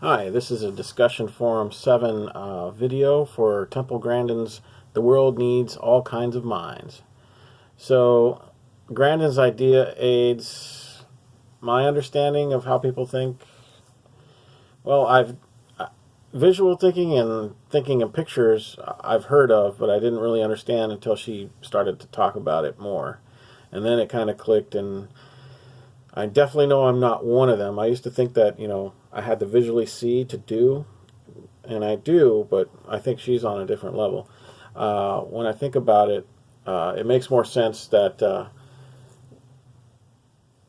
Hi, this is a discussion forum 7 video for Temple Grandin's The World Needs All Kinds of Minds. So, Grandin's idea aids my understanding of how people think. Well, visual thinking and thinking in pictures I've heard of, but I didn't really understand until she started to talk about it more. And then it kind of clicked, and I definitely know I'm not one of them. I used to think that, I had to visually see to do, and I do, but I think she's on a different level. When I think about it, it makes more sense that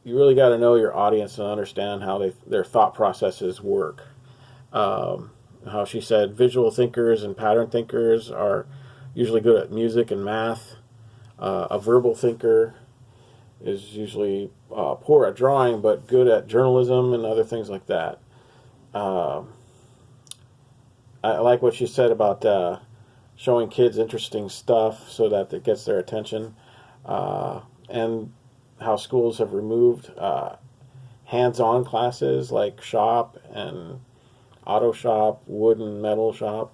you really got to know your audience and understand how their thought processes work. How she said visual thinkers and pattern thinkers are usually good at music and math. A verbal thinker is usually poor at drawing, but good at journalism and other things like that. I like what she said about showing kids interesting stuff so that it gets their attention, and how schools have removed hands-on classes like shop and auto shop, wood and metal shop.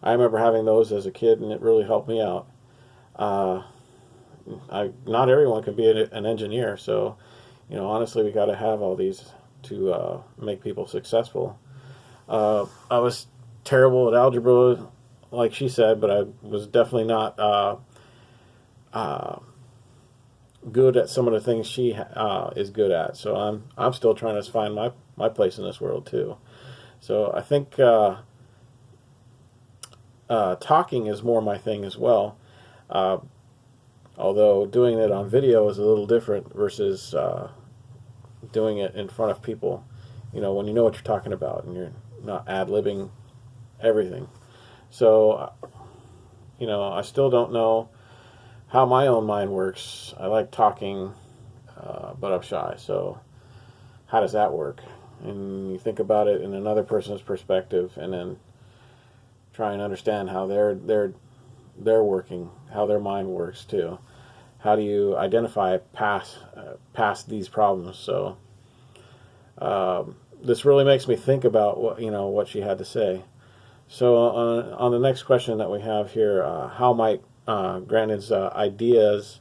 I remember having those as a kid, and it really helped me out. Not everyone can be an engineer, so honestly, we got to have all these to make people successful. I was terrible at algebra, like she said, but I was definitely not good at some of the things she is good at. So I'm still trying to find my place in this world too. So I think talking is more my thing as well. Although doing it on video is a little different versus doing it in front of people. When you know what you're talking about and you're not ad-libbing everything. So, I still don't know how my own mind works. I like talking, but I'm shy. So how does that work? And you think about it in another person's perspective, and then try and understand how they're working, how their mind works too. How do you identify past these problems? So this really makes me think about what she had to say. So on the next question that we have here, how might Grandin's ideas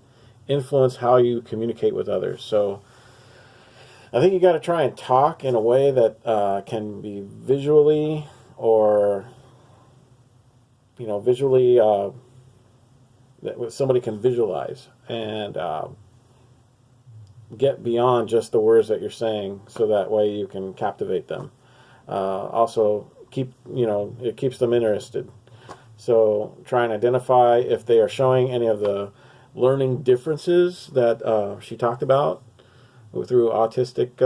influence how you communicate with others? So I think you got to try and talk in a way that can be visually or visually that somebody can visualize and get beyond just the words that you're saying, so that way you can captivate them. Also, it keeps them interested. So try and identify if they are showing any of the learning differences that she talked about through autistic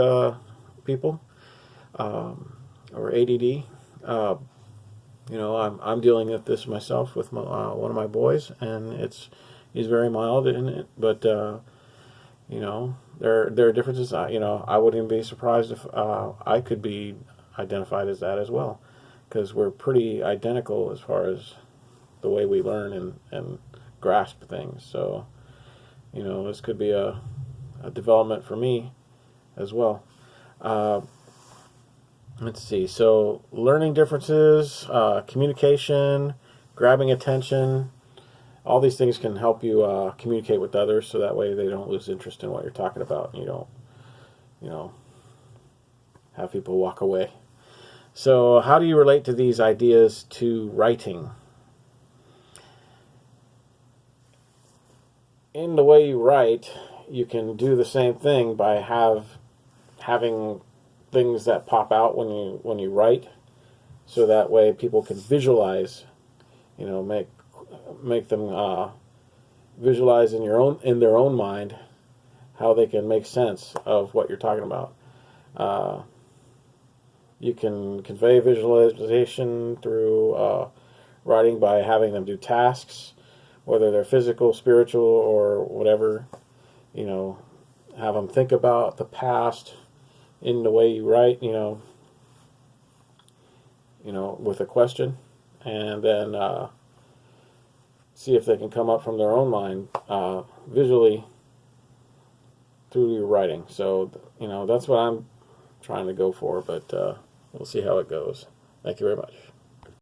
people or ADD. I'm dealing with this myself with one of my boys, and he's very mild in it, but there are differences. I wouldn't even be surprised if I could be identified as that as well, because we're pretty identical as far as the way we learn and grasp things. So this could be a development for me as well. Let's see. So learning differences, communication, grabbing attention, all these things can help you communicate with others, so that way they don't lose interest in what you're talking about, and you don't, have people walk away. So how do you relate to these ideas to writing? In the way you write, you can do the same thing by having things that pop out when you write, so that way people can visualize, make them visualize in their own mind how they can make sense of what you're talking about. You can convey visualization through writing by having them do tasks, whether they're physical, spiritual, or whatever. Have them think about the past in the way you write, with a question, and then see if they can come up from their own mind visually through your writing. So that's what I'm trying to go for, but We'll see how it goes. Thank you very much.